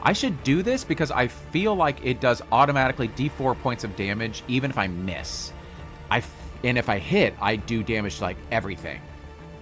I should do this because I feel like it does automatically d4 points of damage even if I miss. And if I hit, I do damage to, like, everything.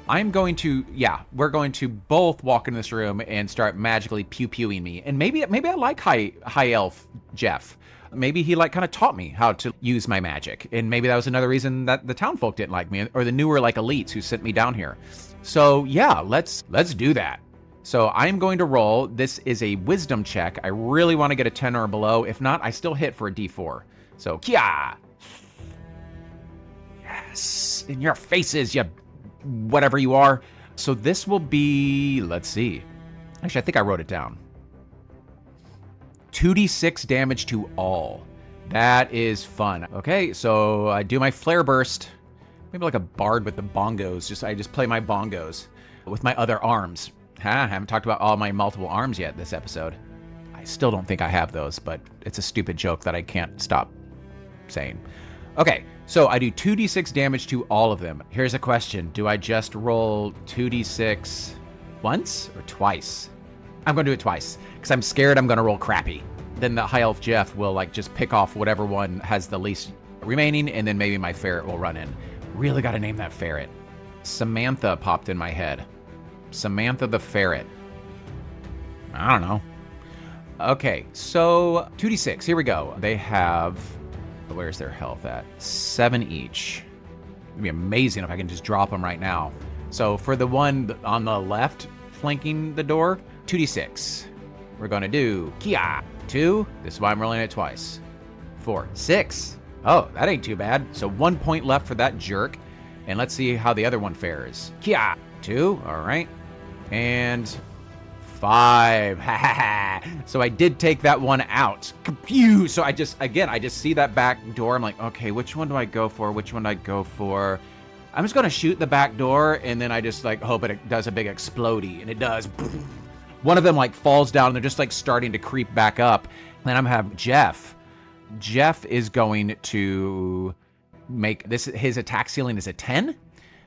I'm going to, yeah, we're going to both walk in this room and start magically pew-pewing me. And maybe I like high elf Jeff. Maybe he, like, kind of taught me how to use my magic. And maybe that was another reason that the town folk didn't like me, or the newer, like, elites who sent me down here. So, yeah, let's do that. So I'm going to roll. This is a wisdom check. I really want to get a 10 or below. If not, I still hit for a d4. So, kia! Yes, in your faces, you whatever you are. So this will be, let's see. Actually, I think I wrote it down. 2d6 damage to all. That is fun. Okay, so I do my flare burst. Maybe like a bard with the bongos. I just play my bongos with my other arms. I haven't talked about all my multiple arms yet this episode. I still don't think I have those, but it's a stupid joke that I can't stop saying. Okay, so I do 2d6 damage to all of them. Here's a question. Do I just roll 2d6 once or twice? I'm going to do it twice because I'm scared I'm going to roll crappy. Then the high elf Jeff will like just pick off whatever one has the least remaining, and then maybe my ferret will run in. Really got to name that ferret. Samantha popped in my head. Samantha the ferret. I don't know. Okay, so 2d6. Here we go. They have... Where's their health at? 7 each. It'd be amazing if I can just drop them right now. So for the one on the left flanking the door, 2d6. We're going to do kia. 2. This is why I'm rolling it twice. 4. 6. Oh, that ain't too bad. So 1 point left for that jerk. And let's see how the other one fares. Kia. 2. All right. And 5. Ha ha ha. So I did take that one out. Confused. So I just see that back door. I'm like, okay, which one do I go for? Which one do I go for? I'm just going to shoot the back door, and then I just like hope it does a big explodey, and it does. One of them like falls down, and they're just like starting to creep back up. Then I'm going to have Jeff. Jeff is going to make this, his attack ceiling is a 10.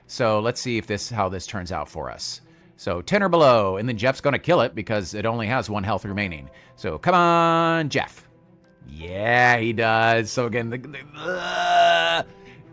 So let's see if how this turns out for us. So 10 or below, and then Jeff's going to kill it because it only has 1 health remaining. So come on, Jeff. Yeah, he does. So again,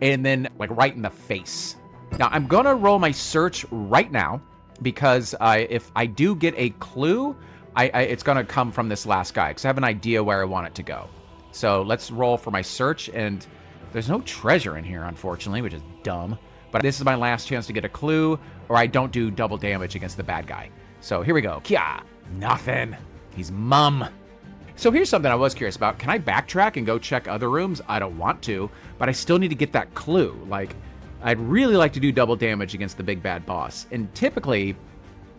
and then like right in the face. Now I'm going to roll my search right now because if I do get a clue, it's going to come from this last guy because I have an idea where I want it to go. So let's roll for my search, and there's no treasure in here, unfortunately, which is dumb. But this is my last chance to get a clue, or I don't do double damage against the bad guy. So here we go. Kia. Nothing. He's mum. So here's something I was curious about. Can I backtrack and go check other rooms? I don't want to, but I still need to get that clue. Like, I'd really like to do double damage against the big bad boss. And typically,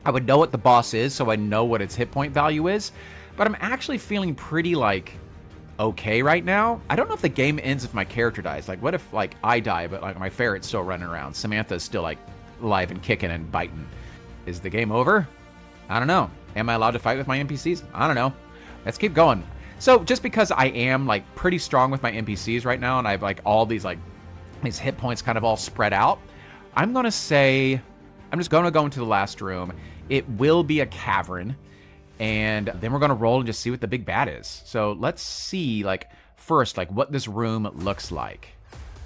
I would know what the boss is, so I know what its hit point value is. But I'm actually feeling pretty, like, okay right now. I don't know if the game ends if my character dies. Like, what if, like, I die, but, like, my ferret's still running around? Samantha's still, like, alive and kicking and biting. Is the game over? I don't know. Am I allowed to fight with my NPCs? I don't know. Let's keep going. So, just because I am, like, pretty strong with my NPCs right now, and I have, like, all these, like, these hit points kind of all spread out, I'm gonna say, I'm just gonna go into the last room. It will be a cavern. And then we're going to roll and just see what the big bad is. So let's see, like, first, like, what this room looks like.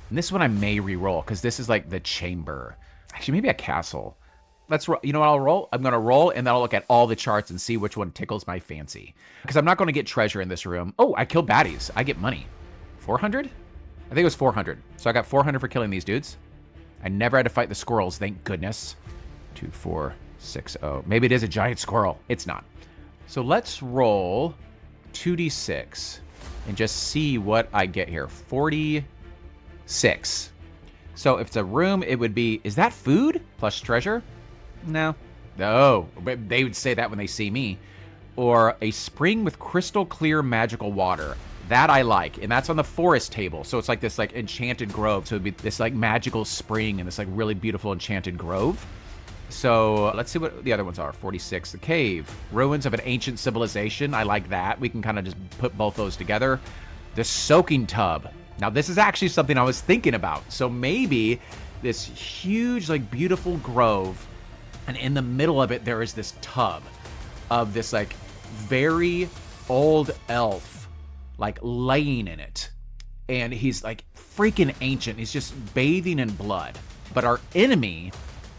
And this one I may re-roll, because this is, like, the chamber. Actually, maybe a castle. Let's roll. You know what I'll roll? I'm going to roll, and then I'll look at all the charts and see which one tickles my fancy. Because I'm not going to get treasure in this room. Oh, I killed baddies. I get money. 400? I think it was 400. So I got 400 for killing these dudes. I never had to fight the squirrels, thank goodness. 2, 4, 6, 0. Maybe it is a giant squirrel. It's not. So let's roll 2d6 and just see what I get here. 46. So if it's a room, it would be, is that food plus treasure? No. No. They would say that when they see me. Or a spring with crystal clear magical water. That I like. And that's on the forest table. So it's like this like enchanted grove. So it'd be this like magical spring and this like really beautiful enchanted grove. So let's see what the other ones are. 46, the cave. Ruins of an ancient civilization. I like that. We can kind of just put both those together. The soaking tub. Now this is actually something I was thinking about. So maybe this huge, like beautiful grove, and in the middle of it, there is this tub of this like very old elf, like laying in it. And he's like freaking ancient. He's just bathing in blood. But our enemy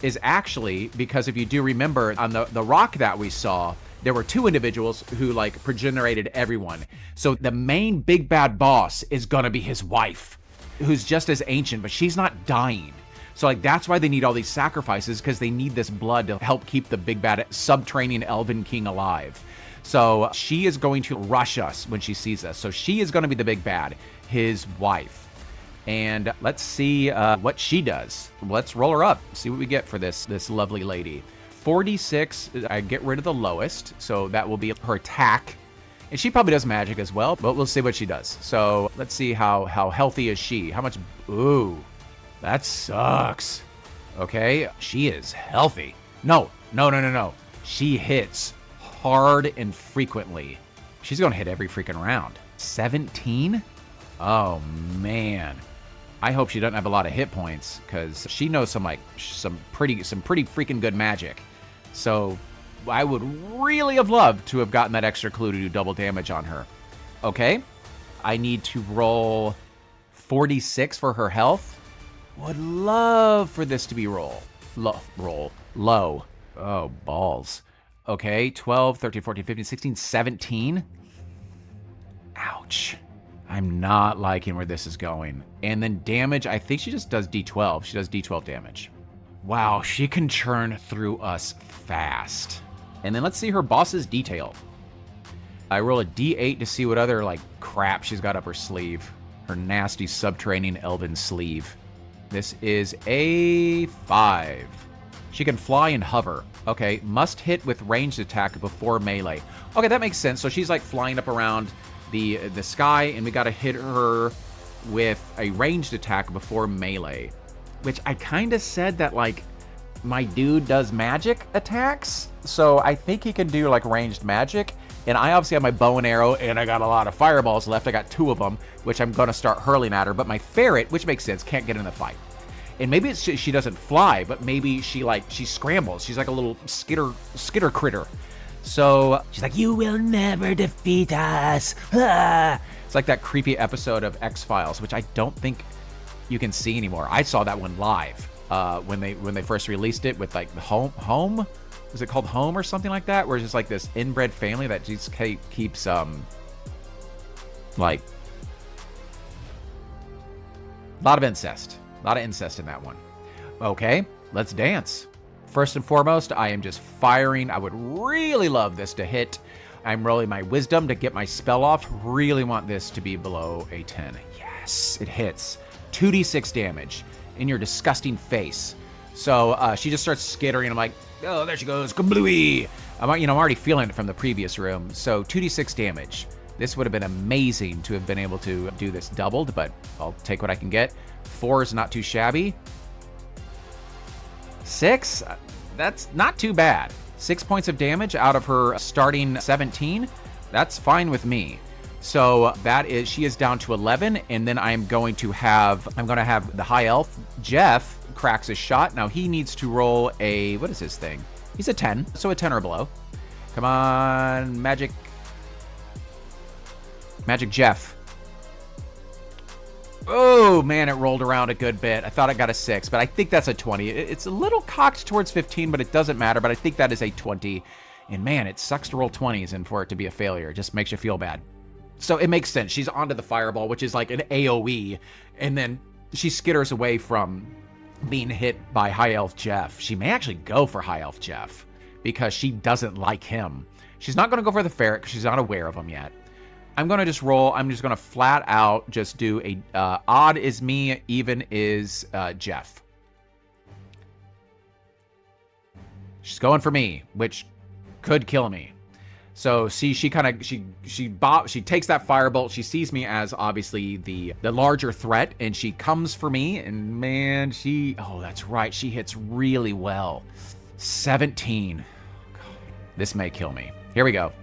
is actually, because if you do remember on the rock that we saw, there were 2 individuals who like progenerated everyone. So the main big bad boss is gonna be his wife, who's just as ancient, but she's not dying. So like that's why they need all these sacrifices, because they need this blood to help keep the big bad subterranean elven king alive. So she is going to rush us when she sees us. So she is gonna be the big bad, his wife. And let's see what she does. Let's roll her up, see what we get for this lovely lady. 46, I get rid of the lowest, so that will be her attack. And she probably does magic as well, but we'll see what she does. So let's see how healthy is she. How much? Ooh, that sucks. Okay, she is healthy. No. She hits hard and frequently. She's gonna hit every freaking round. 17? Oh man. I hope she doesn't have a lot of hit points, because she knows some pretty freaking good magic. So I would really have loved to have gotten that extra clue to do double damage on her. Okay, I need to roll 46 for her health. Would love for this to be low. Oh, balls. Okay, 12, 13, 14, 15, 16, 17. Ouch. I'm not liking where this is going. And then damage, I think she just does D12. She does D12 damage. Wow, she can churn through us fast. And then let's see her boss's detail. I roll a D8 to see what other, like, crap she's got up her sleeve. Her nasty subterranean elven sleeve. This is a 5. She can fly and hover. Okay, must hit with ranged attack before melee. Okay, that makes sense. So she's like flying up around the sky, and we got to hit her with a ranged attack before melee. Which I kind of said that, like, my dude does magic attacks. So I think he can do, like, ranged magic. And I obviously have my bow and arrow, and I got a lot of fireballs left. I got 2 of them, which I'm going to start hurling at her. But my ferret, which makes sense, can't get in the fight. And maybe it's she doesn't fly, but maybe she scrambles. She's like a little skitter critter. So she's like, you will never defeat us. Ah! It's like that creepy episode of X-Files, which I don't think you can see anymore. I saw that one live when they first released it with like the home. Was it called Home or something like that? Where it's just like this inbred family that just keeps like a lot of incest. A lot of incest in that one. Okay, let's dance. First and foremost, I am just firing. I would really love this to hit. I'm rolling my wisdom to get my spell off. Really want this to be below a 10. Yes, it hits. 2d6 damage in your disgusting face. So she just starts skittering. I'm like, oh, there she goes. Kablooey. I'm already feeling it from the previous room. So 2d6 damage. This would have been amazing to have been able to do this doubled, but I'll take what I can get. 4 is not too shabby. 6, that's not too bad. 6 points of damage out of her starting 17. That's fine with me. So she is down to 11, and then I'm going to have the high elf, Jeff, cracks his shot. Now he needs to roll a, what is his thing? He's a 10, so a 10 or below. Come on, Magic Jeff. Oh, man, it rolled around a good bit. I thought I got a 6, but I think that's a 20. It's a little cocked towards 15, but it doesn't matter. But I think that is a 20. And, man, it sucks to roll 20s and for it to be a failure. It just makes you feel bad. So it makes sense. She's onto the fireball, which is like an AoE. And then she skitters away from being hit by High Elf Jeff. She may actually go for High Elf Jeff because she doesn't like him. She's not going to go for the ferret because she's not aware of him yet. I'm going to just roll. I'm just going to flat out just do a odd is me, even is Jeff. She's going for me, which could kill me. So see, she takes that firebolt. She sees me as obviously the larger threat, and she comes for me. And man, oh, that's right. She hits really well. 17. God, this may kill me. Here we go.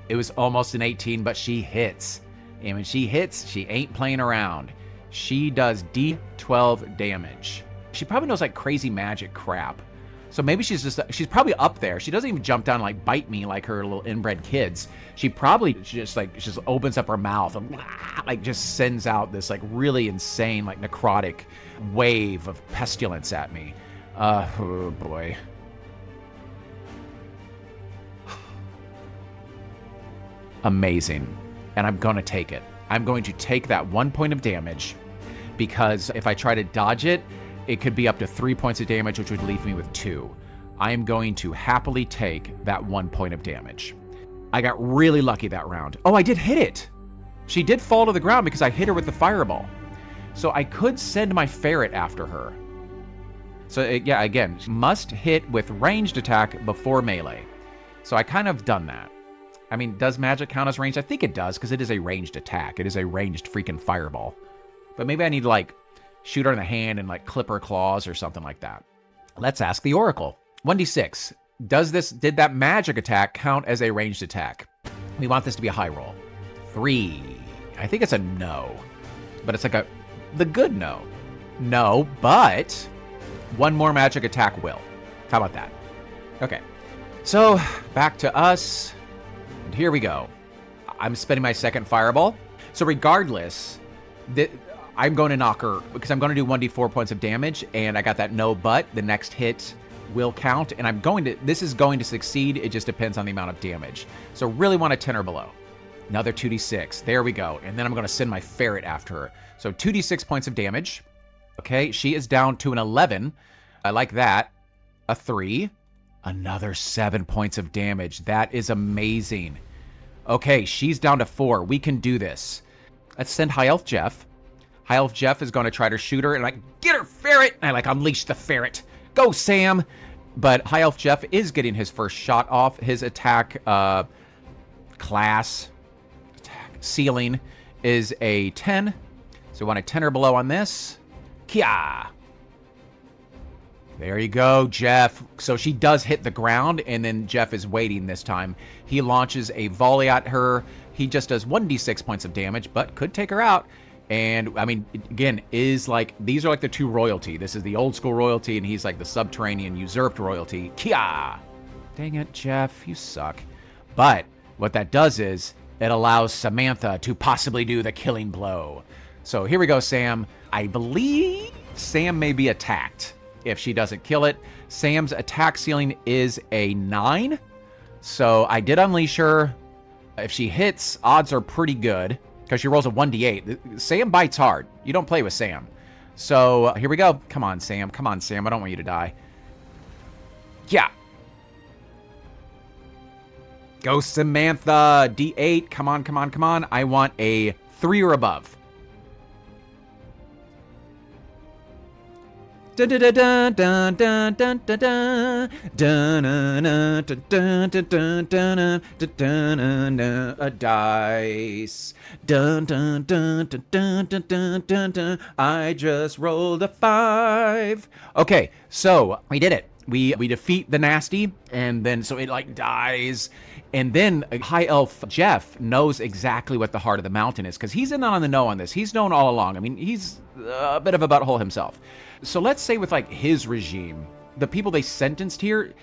It was almost an 18, but she hits. And when she hits, she ain't playing around. She does D12 damage. She probably knows like crazy magic crap. So maybe she's probably up there. She doesn't even jump down and like bite me like her little inbred kids. She probably just opens up her mouth and like just sends out this like really insane like necrotic wave of pestilence at me. Oh boy. Amazing. And I'm going to take it. I'm going to take that 1 point of damage because if I try to dodge it, it could be up to 3 points of damage, which would leave me with 2. I am going to happily take that 1 point of damage. I got really lucky that round. Oh, I did hit it. She did fall to the ground because I hit her with the fireball. So I could send my ferret after her. So yeah, again, must hit with ranged attack before melee. So I kind of done that. I mean, does magic count as ranged? I think it does because it is a ranged attack. It is a ranged freaking fireball. But maybe I need to like shoot her in the hand and like clip her claws or something like that. Let's ask the Oracle. 1d6. Did that magic attack count as a ranged attack? We want this to be a high roll. 3. I think it's a no. But it's like the good no. No, but one more magic attack will. How about that? Okay. So back to us. And here we go. I'm spending my second fireball. So regardless, I'm going to knock her because I'm going to do 1d4 points of damage, and I got that no but. The next hit will count, and this is going to succeed. It just depends on the amount of damage. So really want a 10 or below. Another 2d6. There we go. And then I'm going to send my ferret after her. So 2d6 points of damage. Okay, she is down to an 11. I like that. A 3. Another 7 points of damage. That is amazing. Okay, she's down to 4. We can do this. Let's send High Elf Jeff. High Elf Jeff is going to try to shoot her, and get her, ferret! And I unleash the ferret. Go, Sam! But High Elf Jeff is getting his first shot off. His attack class ceiling is a 10. So we want a 10 or below on this. Kia! There you go, Jeff. So she does hit the ground, and then Jeff is waiting this time. He launches a volley at her. He just does 1d6 points of damage, but could take her out. And, I mean, again, these are like the two royalty. This is the old school royalty, and he's like the subterranean usurped royalty. Kia! Dang it, Jeff, you suck. But what that does is it allows Samantha to possibly do the killing blow. So here we go, Sam. I believe Sam may be attacked if she doesn't kill it. Sam's attack ceiling is a 9. So I did unleash her. If she hits, odds are pretty good because she rolls a 1d8. Sam bites hard. You don't play with Sam. So here we go. Come on, Sam. Come on, Sam. I don't want you to die. Yeah. Go, Samantha. D8. Come on, come on, come on. I want a 3 or above. A dice. I just rolled a 5. Okay, so we did it. We defeat the nasty, and then so it like dies. And then High Elf Jeff knows exactly what the heart of the mountain is because he's in on the know on this. He's known all along. I mean, he's a bit of a butthole himself. So let's say with like his regime, the people they sentenced here,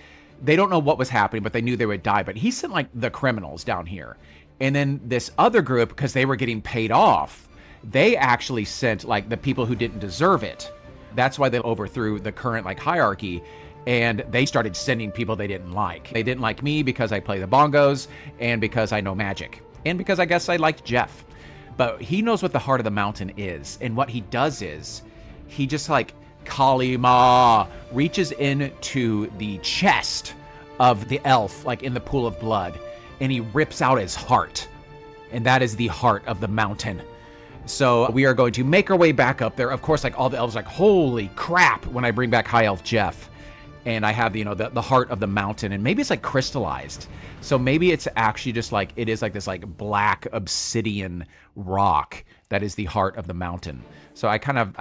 they don't know what was happening, but they knew they would die. But he sent like the criminals down here. And then this other group, because they were getting paid off, they actually sent like the people who didn't deserve it. That's why they overthrew the current like hierarchy. And they started sending people they didn't like. They didn't like me because I play the bongos and because I know magic and because I guess I liked Jeff. But he knows what the heart of the mountain is. And what he does is he just like Kali Ma reaches into the chest of the elf, like in the pool of blood, and he rips out his heart. And that is the heart of the mountain. So we are going to make our way back up there. Of course, like all the elves are like, holy crap, when I bring back High Elf Jeff. And I have, you know, the heart of the mountain, and maybe it's like crystallized. So maybe it's actually just like, it is like this like black obsidian rock that is the heart of the mountain. So I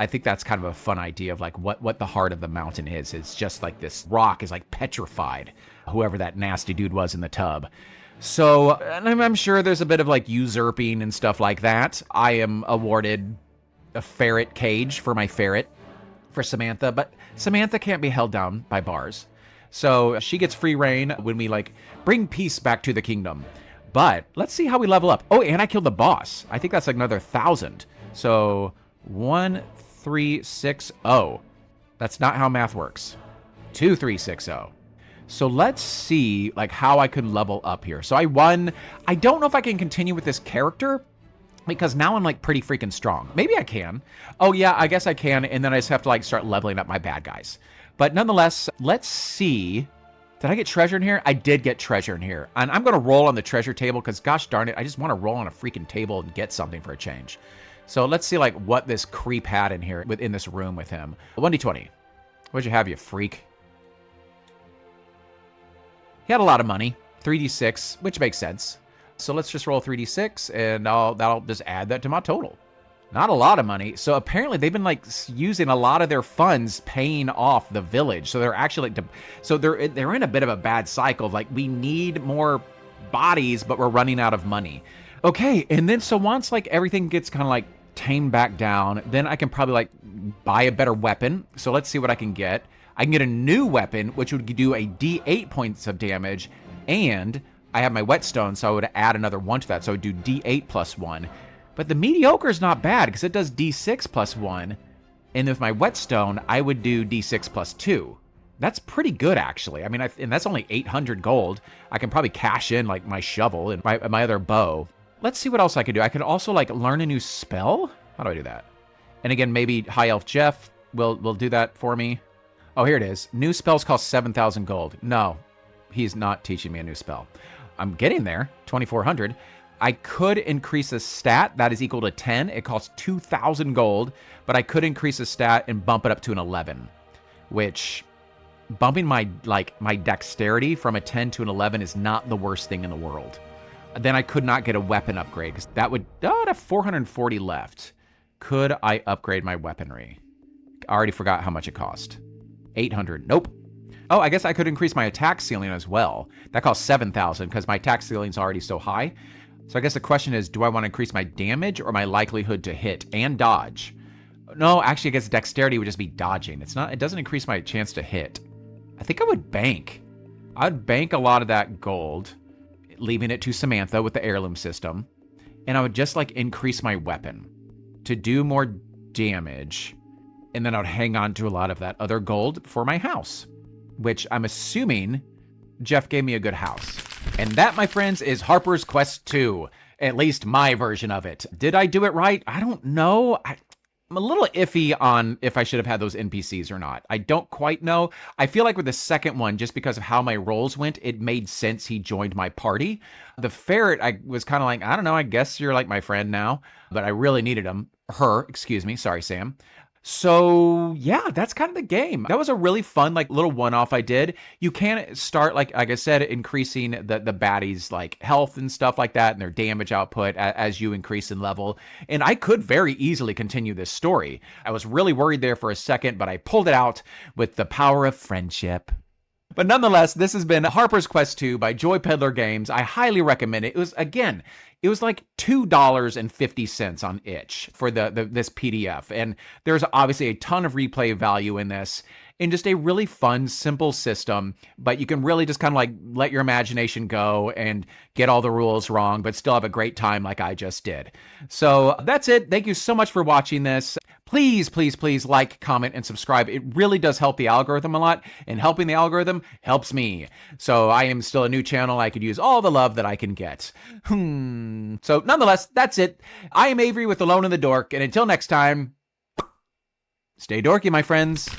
think that's kind of a fun idea of like what the heart of the mountain is. It's just like this rock is like petrified, whoever that nasty dude was in the tub. So, and I'm sure there's a bit of like usurping and stuff like that. I am awarded a ferret cage for my ferret for Samantha, but Samantha can't be held down by bars. So she gets free reign when we like bring peace back to the kingdom. But let's see how we level up. Oh, and I killed the boss. I think that's like another 1,000. So 1360. That's not how math works. 2360. So let's see like how I could level up here. So I won. I don't know if I can continue with this character because now I'm like pretty freaking strong. Maybe I can. Oh yeah, I guess I can. And then I just have to like start leveling up my bad guys. But nonetheless, let's see. Did I get treasure in here? I did get treasure in here. And I'm going to roll on the treasure table because gosh darn it, I just want to roll on a freaking table and get something for a change. So let's see like what this creep had in here within this room with him. 1d20. What'd you have, you freak? He had a lot of money. 3d6, which makes sense. So let's just roll 3d6 and that'll just add that to my total. Not a lot of money. So apparently they've been like using a lot of their funds paying off the village. So they're actually like, so they're in a bit of a bad cycle of like, we need more bodies, but we're running out of money. Okay. And then so once like everything gets kind of like tamed back down, then I can probably like buy a better weapon. So let's see what I can get. I can get a new weapon, which would do a D8 points of damage. And I have my whetstone, so I would add another 1 to that. So I would do D8 plus 1. But the mediocre is not bad because it does D6 plus 1. And with my whetstone, I would do D6 plus 2. That's pretty good, actually. I mean, and that's only 800 gold. I can probably cash in like my shovel and my other bow. Let's see what else I could do. I could also like learn a new spell. How do I do that? And again, maybe High Elf Jeff will do that for me. Oh, here it is. New spells cost 7,000 gold. No, he's not teaching me a new spell. I'm getting there, 2,400. I could increase a stat that is equal to 10. It costs 2,000 gold, but I could increase a stat and bump it up to an 11, which bumping my dexterity from a 10 to an 11 is not the worst thing in the world. Then I could not get a weapon upgrade because that would, I'd have 440 left. Could I upgrade my weaponry? I already forgot how much it cost. 800. Nope. Oh, I guess I could increase my attack ceiling as well. That costs 7,000 because my attack ceiling's already so high. So I guess the question is, do I want to increase my damage or my likelihood to hit and dodge? No, actually, I guess dexterity would just be dodging. It doesn't increase my chance to hit. I think I would bank. I'd bank a lot of that gold, leaving it to Samantha with the heirloom system. And I would just like increase my weapon to do more damage. And then I would hang on to a lot of that other gold for my house, which I'm assuming Jeff gave me a good house. And that, my friends, is Harper's Quest 2. At least my version of it. Did I do it right? I don't know. I'm a little iffy on if I should have had those NPCs or not. I don't quite know. I feel like with the second one, just because of how my rolls went, it made sense he joined my party. The ferret, I was kind of like, I don't know, I guess you're like my friend now. But I really needed her, excuse me. Sorry, Sam. So yeah, that's kind of the game. That was a really fun, like little one-off I did. You can start, like I said, increasing the baddies' like health and stuff like that and their damage output as you increase in level. And I could very easily continue this story. I was really worried there for a second, but I pulled it out with the power of friendship. But nonetheless, this has been Harper's Quest 2 by Joy Peddler Games. I highly recommend it. It was like $2.50 on itch for this PDF. And there's obviously a ton of replay value in this, and just a really fun, simple system. But you can really just kind of like let your imagination go and get all the rules wrong, but still have a great time like I just did. So that's it. Thank you so much for watching this. Please, please, please like, comment, and subscribe. It really does help the algorithm a lot, and helping the algorithm helps me. So I am still a new channel. I could use all the love that I can get. So nonetheless, that's it. I am Avery with Alone in the Dork, and until next time, stay dorky, my friends.